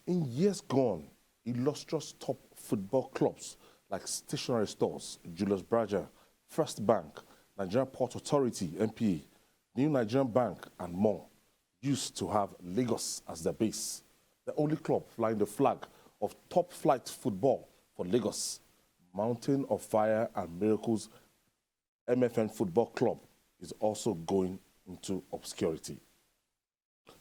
In years gone, illustrious top football clubs like stationery stores, Julius Berger, First Bank, Nigerian Port Authority, NPA, New Nigerian Bank, and more used to have Lagos as their base. The only club flying the flag of top-flight football for Lagos, Mountain of Fire and Miracles MFM Football Club, is also going into obscurity.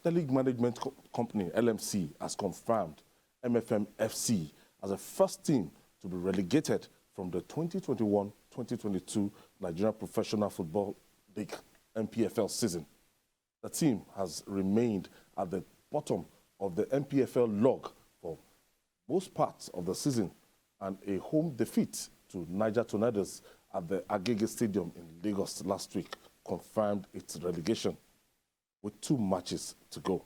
The league management company, LMC, has confirmed MFM FC as the first team to be relegated from the 2021-2022 Nigerian Professional Football League NPFL season. The team has remained at the bottom of the NPFL log for most parts of the season, and a home defeat to Niger Tornadoes at the Agege Stadium in Lagos last week confirmed its relegation, with 2 matches to go.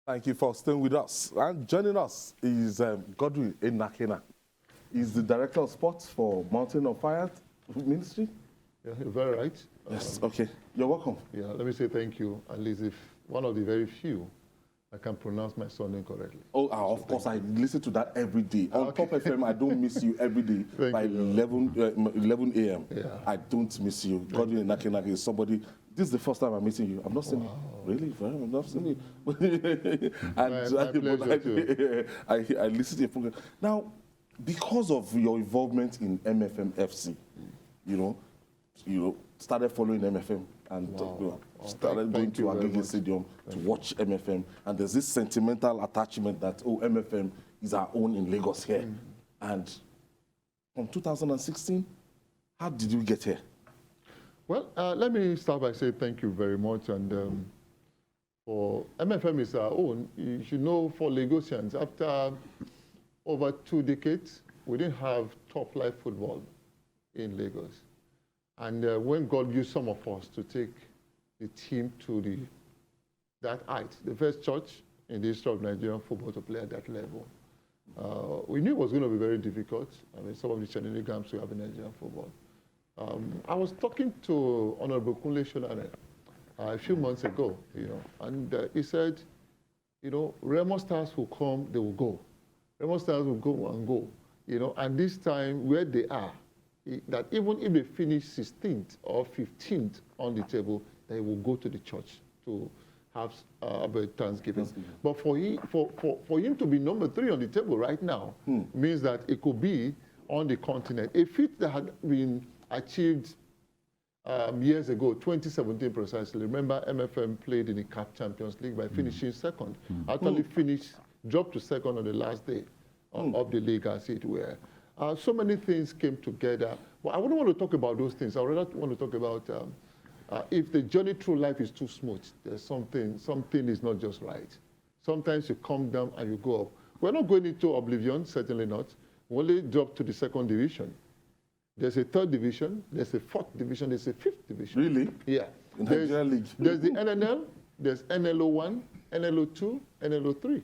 Thank you for staying with us. And joining us is Godwin Enakena. He's the Director of Sports for Mountain of Fire Ministry. Yeah, you're very right. Yes, okay. You're welcome. Yeah, let me say thank you. At least if one of the very few that can pronounce my surname correctly. Oh, of course, I listen to that every day. On Top FM, I don't miss you every day. By 11 a.m. Yeah. I don't miss you. Godwin Enakena is somebody. This is the first time I'm meeting you. I've not seen you. Really? I've not seen you. I listen to your program. Now, because of your involvement in MFM FC, you started following MFM and started going to Agege Stadium to watch MFM. And there's this sentimental attachment that, MFM is our own in Lagos here. And from 2016, how did you get here? Well, let me start by saying thank you very much. And for MFM is our own. You should know, for Lagosians, after over 2 decades, we didn't have top-flight football in Lagos. And when God used some of us to take the team to that height, the first church in the history of Nigerian football to play at that level, we knew it was going to be very difficult. I mean, some of the shenanigans we have in Nigerian football. I was talking to Honorable Kunle Sholare a few months ago, and he said, Remo Stars will come, they will go. Remo Stars will go and go, and this time where they are, that even if they finish 16th or 15th on the table, they will go to the church to have a Thanksgiving. But for him to be number 3 on the table right now means that it could be on the continent. A feat that had been achieved years ago, 2017 precisely. Remember, MFM played in the CAF Champions League by finishing second. Actually dropped to second on the last day of the league, as it were. So many things came together. But I wouldn't want to talk about those things. I would rather want to talk about if the journey through life is too smooth, there's something is not just right. Sometimes you come down and you go up. We're not going into oblivion, certainly not. We only dropped to the 2nd division. There's a 3rd division, there's a 4th division, there's a 5th division. Really? Yeah. In the Nigerian League. There's the NNL, there's NLO1, NLO2, NLO3.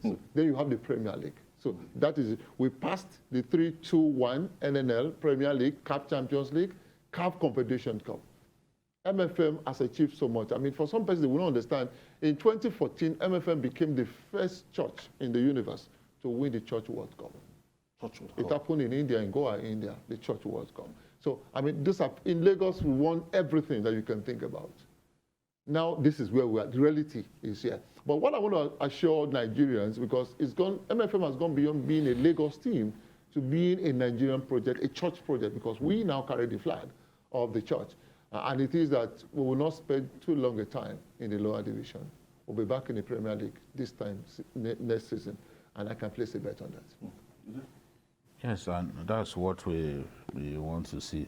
So then you have the Premier League. So that is it. We passed the 3-2-1 NNL, Premier League, CAF Champions League, CAF Competition Cup. MFM has achieved so much. I mean, for some persons, they will not understand. In 2014, MFM became the first church in the universe to win the Church World Cup. It happened in India, in Goa, India, the Church World Cup. So, I mean, in Lagos, we won everything that you can think about. Now, this is where we are. The reality is here. But what I want to assure Nigerians, because MFM has gone beyond being a Lagos team to being a Nigerian project, a church project, because we now carry the flag of the church. And it is that we will not spend too long a time in the lower division. We'll be back in the Premier League this time next season, and I can place a bet on that. Yes, and that's what we want to see.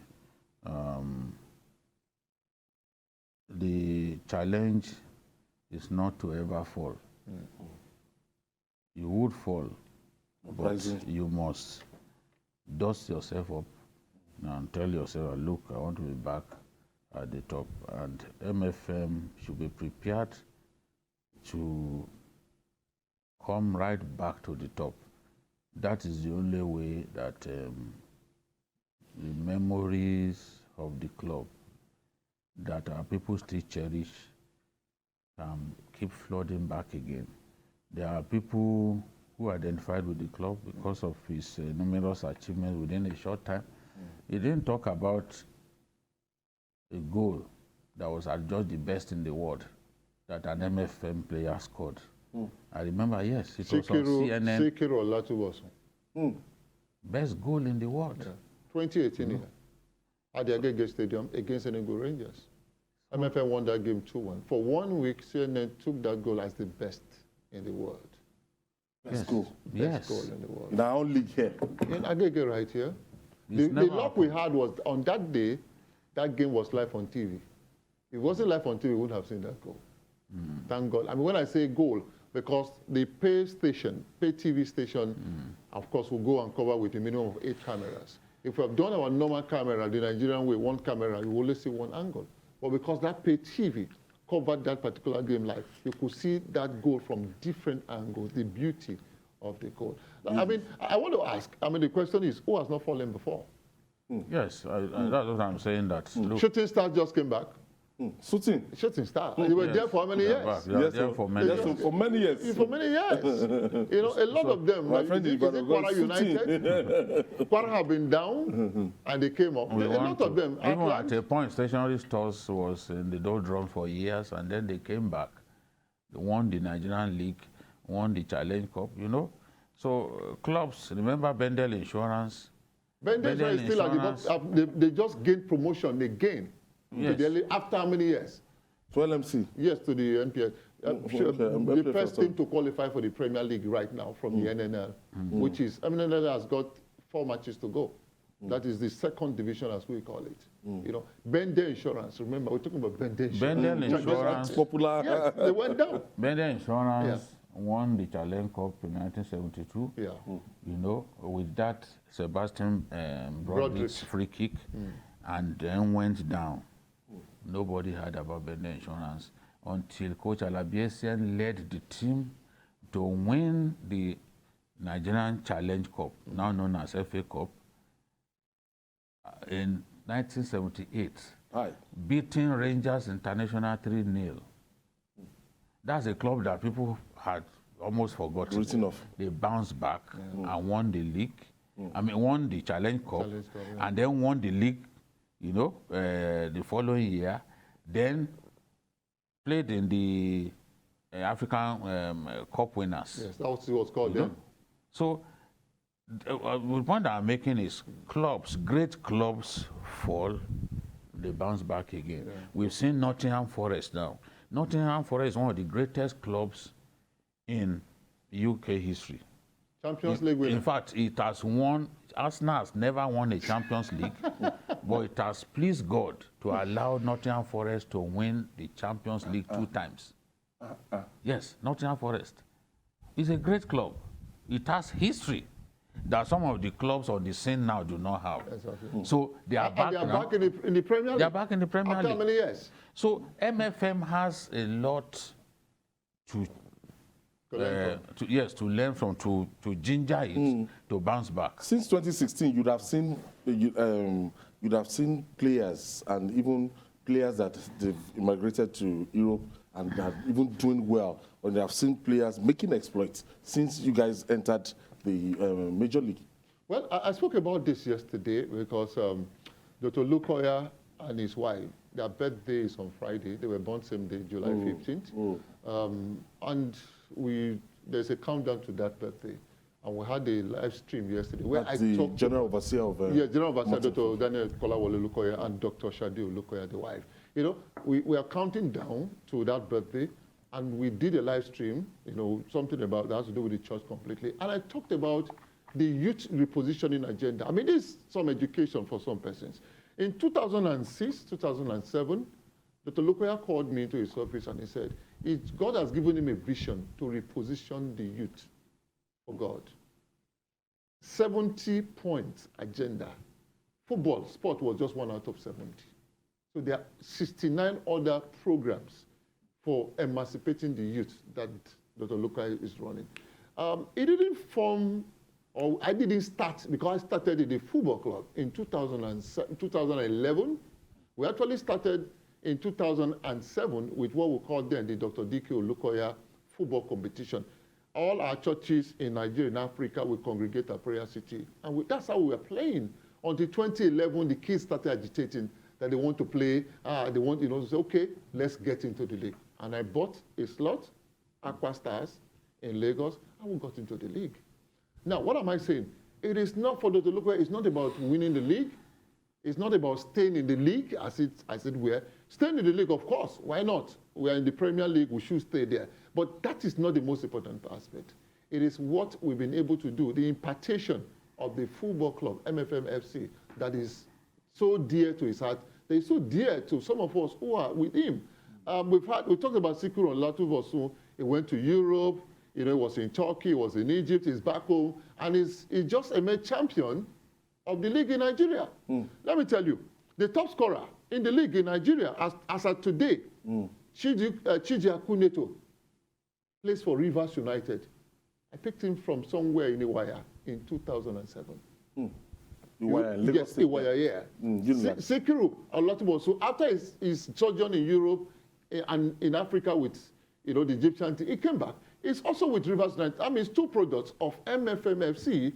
The challenge is not to ever fall. You would fall, but you must dust yourself up and tell yourself, look, I want to be back at the top. And MFM should be prepared to come right back to the top. That is the only way that the memories of the club that our people still cherish can keep flooding back again. There are people who identified with the club because of his numerous achievements within a short time. He didn't talk about a goal that was adjudged the best in the world that an MFM player scored. I remember, yes, it was on CNN. Sekiro Latuboso. Best goal in the world. Yeah. 2018 at the Agege Stadium against Enugu Rangers. MFM won that game 2-1. For 1 week, CNN took that goal as the best in the world. Best goal. Best goal in the world. In our own league here. In Agege right here. The luck we had was on that day, that game was live on TV. If it wasn't live on TV, we wouldn't have seen that goal. Thank God. I mean, when I say goal, because the pay TV station, of course, will go and cover with a minimum of 8 cameras. If we have done our normal camera, the Nigerian way, 1 camera, you will only see 1 angle. But because that pay TV covered that particular game live, you could see that goal from different angles, the beauty of the goal. I mean, I want to ask, I mean, the question is, who has not fallen before? Yes, that's what I'm saying. That look, Shooting Stars just came back. Shooting Stars. They were there for how many years? Yes, for many years. For many years. For many years. You know, a lot of them, my like, friend is it Kwara United? Kwara have been down, and they came up. A lot of them. Even at a point, stationary stores was in the doldrums for years, and then they came back. They won the Nigerian League, won the Challenge Cup, you know. So clubs, remember Bendel Insurance? Bendel is still at the top. They just gained promotion again. Yes. After how many years? To LMC? Yes, to the NPFL. The first team to qualify for the Premier League right now from the NNL, which is, NNL has got 4 matches to go. That is the 2nd division, as we call it. You know, Bendel Insurance. Remember, we're talking about Bendel Insurance. Bendel Insurance. Popular. Yes, they went down. Bendel Insurance won the Challenge Cup in 1972. Yeah. You know, with that Sebastian Broderick's free kick, and then went down. Nobody heard about Bendel Insurance until Coach Alabiesian led the team to win the Nigerian Challenge Cup, now known as FA Cup, in 1978, beating Rangers International 3-0. That's a club that people had almost forgotten. Written off. They bounced back and won the league I mean, won the Challenge Cup, and then won the league, you know, the following year. Then played in the African Cup winners. Yes, that was what's called then. So the point that I'm making is clubs, great clubs fall, they bounce back again. Yeah. We've seen Nottingham Forest now. Nottingham Forest is one of the greatest clubs in UK history. Champions League winner. In fact, it has won, Arsenal has never won a Champions League, but it has pleased God to allow Nottingham Forest to win the Champions League 2 times. Yes, Nottingham Forest is a great club. It has history that some of the clubs on the scene now do not have. Exactly. So they are back now. Back in the Premier League? They are back in the Premier League. After how many years? So MFM has a lot to learn from, to ginger it, to bounce back. Since 2016, you'd have seen players, and even players that they've immigrated to Europe and are even doing well, or they have seen players making exploits since you guys entered the Major League. Well, I spoke about this yesterday because Dr. Lukoya and his wife, their birthday is on Friday. They were born same day, July 15th. And there's a countdown to that birthday. And we had a live stream yesterday where That's the General Overseer of General Overseer, Dr. Daniel Kolawole Lukoya and Dr. Shadio Lukoya, the wife. You know, we are counting down to that birthday, and we did a live stream, you know, something about that has to do with the church completely. And I talked about the youth repositioning agenda. I mean, this is some education for some persons. In 2006, 2007, Dr. Lukoya called me into his office and he said, God has given him a vision to reposition the youth for God. 70-point agenda. Football, sport was just 1 out of 70. So there are 69 other programs for emancipating the youth that Dr. Lukoya is running. It didn't form, or I didn't start, because I started in the football club in 2011. We actually started in 2007 with what we called then the Dr. D.K. Lukoya football competition. All our churches in Nigeria and Africa will congregate at Prayer City. And that's how we were playing. Until 2011, the kids started agitating that they want to play. They want, you know, to say, okay, let's get into the league. And I bought a slot, Aqua Stars, in Lagos, and we got into the league. Now, what am I saying? It is not for Dr. Lukoya, it's not about winning the league. It's not about staying in the league, as it were. Staying in the league, of course, why not? We are in the Premier League, we should stay there. But that is not the most important aspect. It is what we've been able to do, the impartation of the football club, MFM FC, that is so dear to his heart, that is so dear to some of us who are with him. We talked about Sikuru Olatubosun. He went to Europe, you know, he was in Turkey, he was in Egypt, he's back home, and he's just a made champion of the league in Nigeria. Let me tell you, the top scorer in the league in Nigeria, as of today, Chiji Akuneto, plays for Rivers United. I picked him from somewhere in Iwaya in 2007. Yes, Iwaya, yeah. Sekiru Olatubosun, after his sojourn in Europe and in Africa with, you know, the Egyptian team, he came back. He's also with Rivers United. I mean, it's 2 products of MFM FC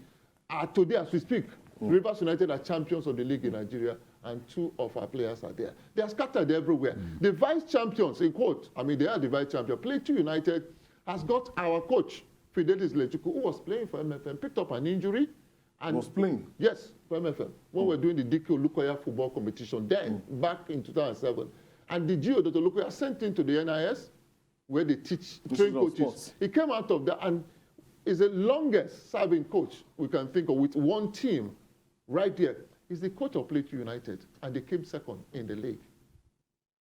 are today as we speak. Rivers United are champions of the league in Nigeria, and 2 of our players are there. They are scattered everywhere. The vice champions, in quote, I mean, they are the vice champion. Plateau United has got our coach, Fidelis Lechuku, who was playing for MFM, picked up an injury. And was playing? Yes, for MFM. When we were doing the DK Lukoya football competition, then, back in 2007. And the GO, Dr. Lukoya, sent him to the NIS, where they train coaches. He came out of that and is the longest serving coach we can think of with one team right there. He's the coach of Plateau United, and they came second in the league.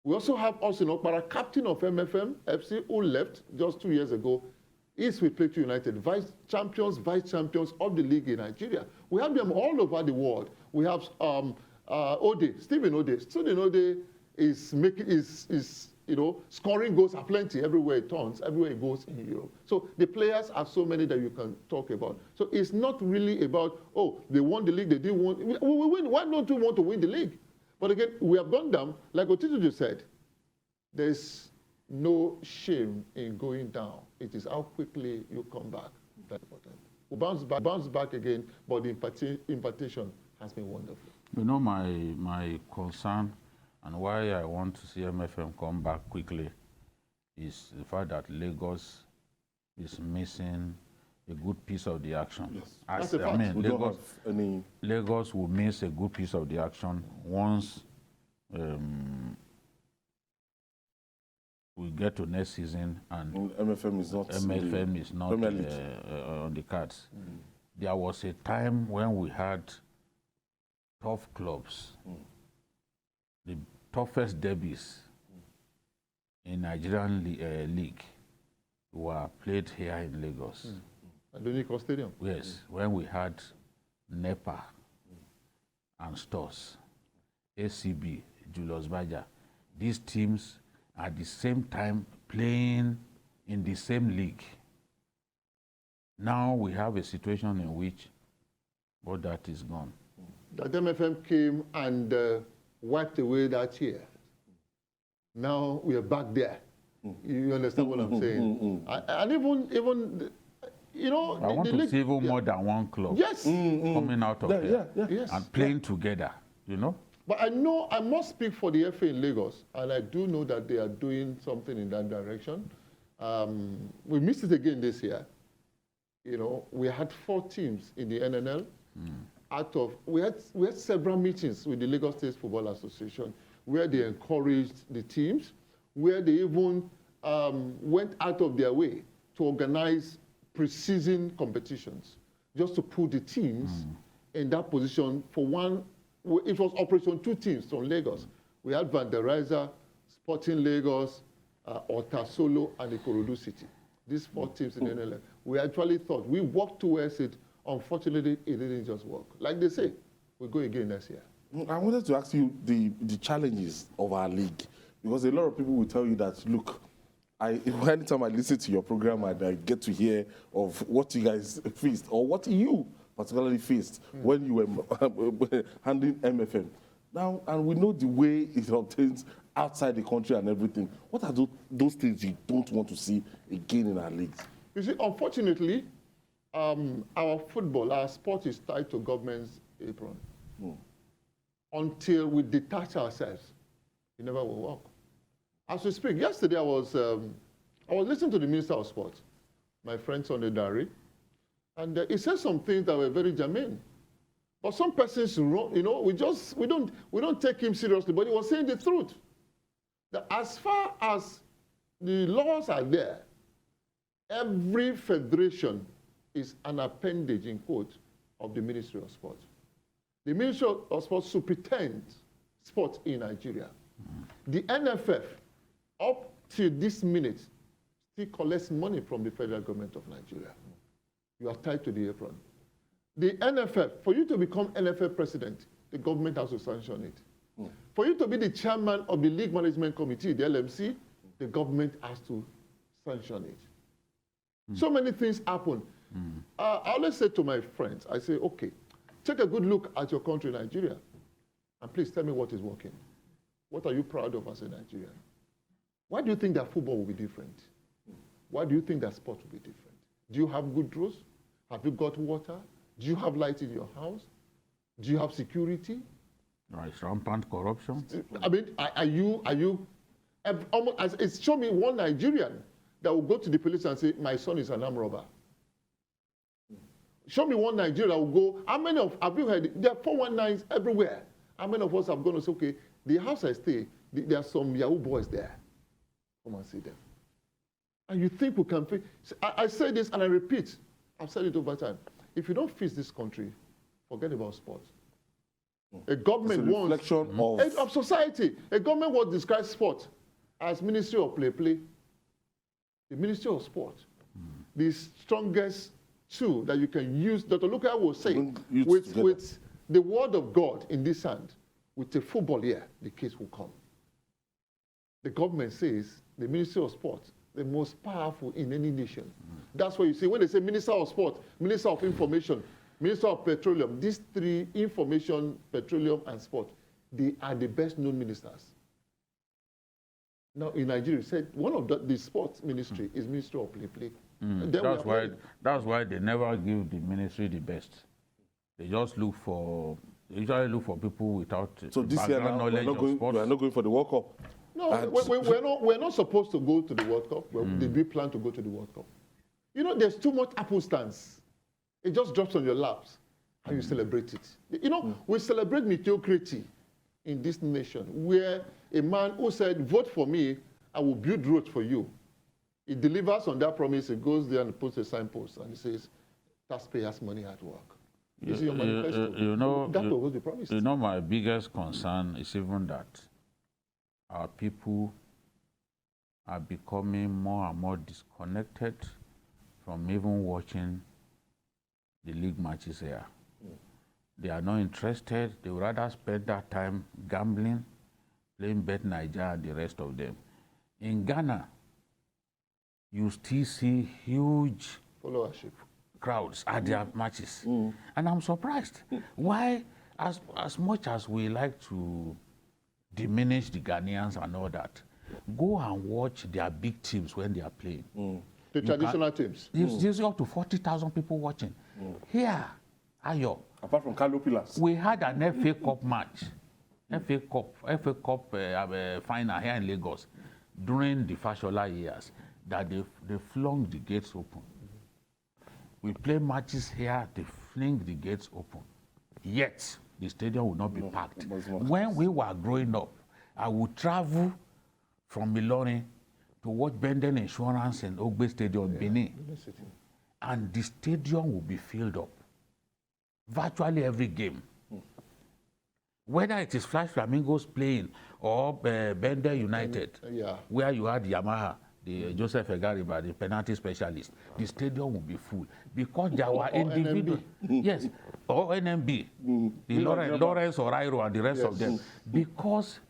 We also have Austin Okpara, captain of MFM FC, who left just 2 years ago. He's with Plateau United, vice champions of the league in Nigeria. We have them all over the world. We have Stephen Ode. Stephen Ode is you know, scoring goals aplenty everywhere it turns, everywhere it goes in Europe. So the players are so many that you can talk about. So it's not really about, oh, they won the league, they didn't win. We win. Why don't we want to win the league? But again, we have gone down, like Otito just said, there's no shame in going down. It is how quickly you come back. That's important. We'll bounce back again, but the impartation has been wonderful. You know, my concern and why I want to see MFM come back quickly is the fact that Lagos is missing a good piece of the action. Yes. That's a fact. We don't have any... Lagos will miss a good piece of the action once we get to next season and MFM is not on the cards. There was a time when we had tough clubs, the toughest derbies in Nigerian league were played here in Lagos. At the Agege Stadium? Yes, when we had NEPA and Stores, ACB, Julius Baja, these teams at the same time playing in the same league. Now we have a situation in which all that is gone. That MFM came and wiped away that year. Now we are back there. You understand what I'm saying? And even you know, I want to see even more than one club. Yes. Coming out of there Yes. and playing together, you know? But I know I must speak for the FA in Lagos, and I do know that they are doing something in that direction. We missed it again this year. You know, we had 4 teams in the NNL. We had several meetings with the Lagos State Football Association where they encouraged the teams, where they even went out of their way to organize pre-season competitions, just to put the teams in that position for one. It was Operation 2 teams from Lagos. We had Van der Rijzer, Sporting Lagos, Otasolo, and Ikorodu City. These 4 teams in the NLF. We actually thought, we worked towards it. Unfortunately, it didn't just work. Like they say, we'll go again next year. I wanted to ask you the challenges of our league, because a lot of people will tell you that, look, anytime I listen to your program and I get to hear of what you guys faced, or what you particularly faced when you were handling MFM. Now, and we know the way it obtains outside the country and everything. What are those things you don't want to see again in our leagues? You see, unfortunately, our football, our sport is tied to government's apron. Until we detach ourselves, it never will work. As we speak, yesterday I was listening to the Minister of Sport, my friend Sunday Dari, and he said some things that were very germane. But some persons, you know, we don't take him seriously. But he was saying the truth. That as far as the laws are there, every federation is an appendage, in quote, of the Ministry of Sport. The Ministry of Sport superintends sport in Nigeria. The NFF, up to this minute, still collects money from the federal government of Nigeria. You are tied to the apron. The NFF, for you to become NFF president, the government has to sanction it. For you to be the chairman of the League Management Committee, the LMC, the government has to sanction it. So many things happen. I always say to my friends, I say, okay, take a good look at your country, Nigeria, and please tell me what is working. What are you proud of as a Nigerian? Why do you think that football will be different? Why do you think that sport will be different? Do you have good roads? Have you got water? Do you have light in your house? Do you have security? It's rampant corruption. I mean, are you almost, show me one Nigerian that will go to the police and say, my son is an armed robber. Show me one Nigerian that will go, how many have you heard, there are 419s everywhere. How many of us have gone and said, okay, the house I stay, there are some Yahoo boys there. Come and see them. And you think we can fix, I say this and I repeat, I've said it over time. If you don't fix this country, forget about sports. A government wants of society. A government wants to describe sport as Ministry of Play. The Ministry of Sport, the strongest tool that you can use. Dr. Luka will say, with the word of God in this hand, with a football here, the case will come. The government says the Ministry of Sport, the most powerful in any nation. That's why you see when they say Minister of Sport, Minister of Information, Minister of Petroleum, these 3, information, petroleum, and sport, they are the best known ministers. Now in Nigeria, said one of the sports ministry is Ministry of Play. Then we are playing. That's why they never give the ministry the best. They just look for. They usually look for people without So this year background now, knowledge of sports. we're not going for the World Cup. No, we're not supposed to go to the World Cup. Did we plan to go to the World Cup? You know, there's too much apple stands. It just drops on your laps and you celebrate it. You know, we celebrate mediocrity in this nation where a man who said, vote for me, I will build roads for you. He delivers on that promise. He goes there and puts a signpost and he says, taxpayers' money at work. You see your manifesto. That was what they promised. You know, my biggest concern is even that our people are becoming more and more disconnected from even watching the league matches here. They are not interested. They would rather spend that time gambling, playing Bet Niger and the rest of them. In Ghana, you still see huge followership crowds at their matches. And I'm surprised. Why, as much as we like to diminish the Ghanaians and all that, go and watch their big teams when they are playing. The traditional teams. There's up to 40,000 people watching. Here, Ayo. Apart from Carlo Pillars. We had an FA Cup match, FA Cup final here in Lagos during the Fashola years that they flung the gates open. We play matches here, they fling the gates open. Yet, the stadium will not be packed. When we were growing up, I would travel from Ilorin to watch Benden Insurance in Agege Stadium, Benin. And the stadium will be filled up. Virtually every game. Whether it is Flash Flamingos playing or Bender United, where you had Yamaha, the Joseph Egariba, the penalty specialist, the stadium will be full because there were individuals. Yes, or NMB, the Lawrence Orairo and the rest of them. Because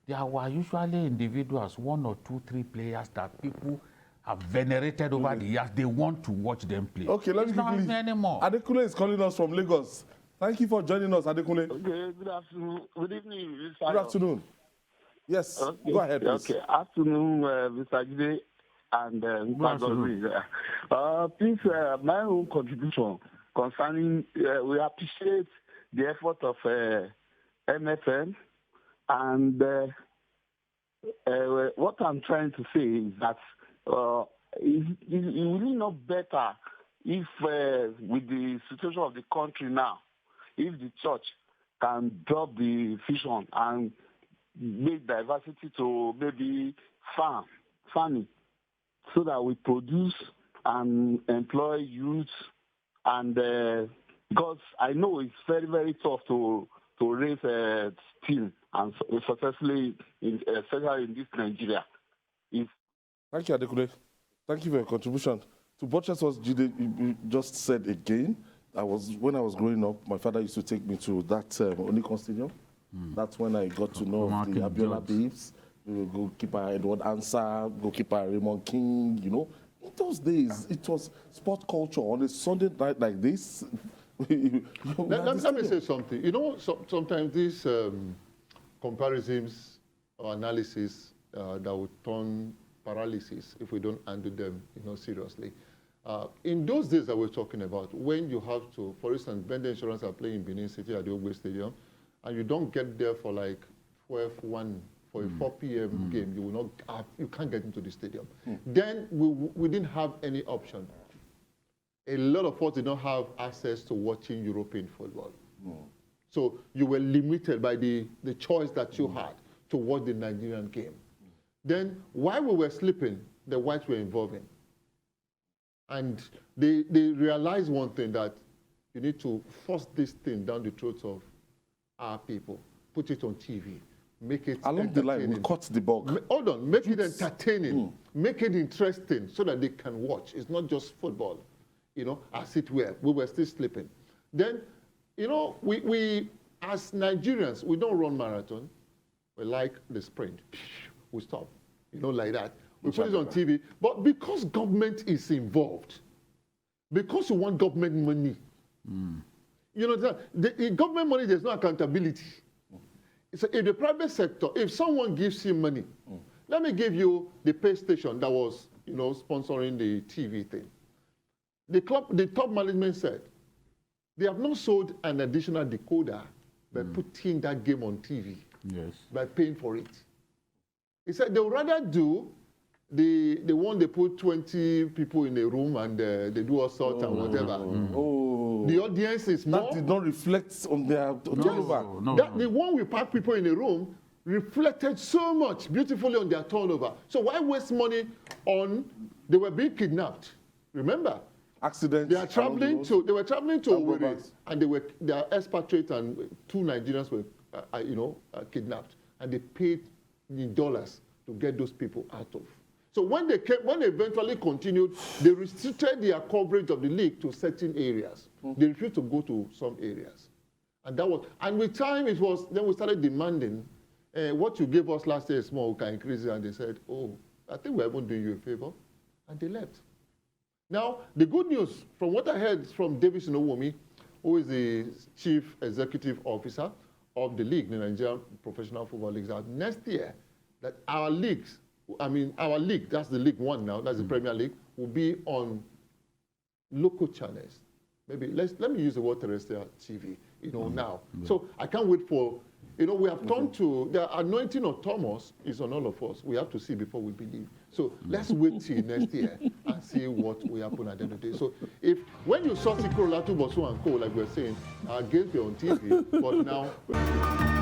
there were usually individuals, 1 or 2, 3 players that people have venerated over the years. They want to watch them play. Okay, let me quickly. Anymore. Adekunle is calling us from Lagos. Thank you for joining us, Adekunle. Okay, good afternoon. Good evening, Mr. Good afternoon. Yes, okay. Go ahead, please. Okay, afternoon, Mr. Agege and please, my own contribution concerning, we appreciate the effort of MFM, and what I'm trying to say is that it's really not better if, with the situation of the country now, if the church can drop the vision and make diversity to maybe farming, so that we produce and employ youth, and because I know it's very, very tough to raise steel and successfully, especially in this Nigeria. Thank you, Adekunle. Thank you for your contribution. To buttress what Jide you just said again, when I was growing up, my father used to take me to that Onikon Stadium. That's when I got to know of the Abiola babes, goalkeeper Edward Ansah, goalkeeper Raymond King, you know. In those days, it was sport culture on a Sunday night like this. Let me say something. You know, sometimes these comparisons or analysis that would turn paralysis if we don't handle them, seriously. In those days that we're talking about, when you have to, for instance, Bender Insurance are playing in Benin City at the Agege Stadium, and you don't get there for like 12-1 for a 4 p.m. game, you can't get into the stadium. Then we didn't have any option. A lot of us did not have access to watching European football. So you were limited by the choice that you had to watch the Nigerian game. Then while we were sleeping, the whites were involving. And they realized one thing, that you need to force this thing down the throats of our people, put it on TV, make it along the line, we cut the bug. Hold on, make it entertaining, make it interesting so that they can watch. It's not just football, as it were. We were still sleeping. Then, we as Nigerians, we don't run marathon. We like the sprint. We stop, like that. We put it on TV. But because government is involved, because you want government money, the government money, there's no accountability. So in the private sector, if someone gives you money, let me give you the pay station that was, sponsoring the TV thing. the top management said, they have not sold an additional decoder by putting that game on TV, by paying for it. He said they would rather do the one they put 20 people in a room and they do all sorts and whatever. The audience is more. That did not reflect on their turnover. The one we pack people in a room reflected so much beautifully on their turnover. So why waste money on, they were being kidnapped. Remember? Accidents. They were traveling to Owerri, and they are expatriates, and 2 Nigerians were kidnapped, and they paid in dollars to get those people out of. So when they eventually continued, they restricted their coverage of the league to certain areas. They refused to go to some areas. And with time then we started demanding, what you gave us last year is small, we can increase it. And they said, oh, I think we're even doing you a favor. And they left. Now, the good news, from what I heard from Davis Nowomi, who is the Chief Executive Officer of the league, the Nigerian Professional Football League, that next year, that our league, that's the League One now, that's the Premier League, will be on local channels. Maybe, let me use the word terrestrial TV, now. So I can't wait for, we have turned to, the anointing of Thomas is on all of us. We have to see before we believe. So let's wait till next year and see what will happen at the end of the day. So when you saw Sikro Latu Bosu and Co, like we're saying, our games were on TV, but now...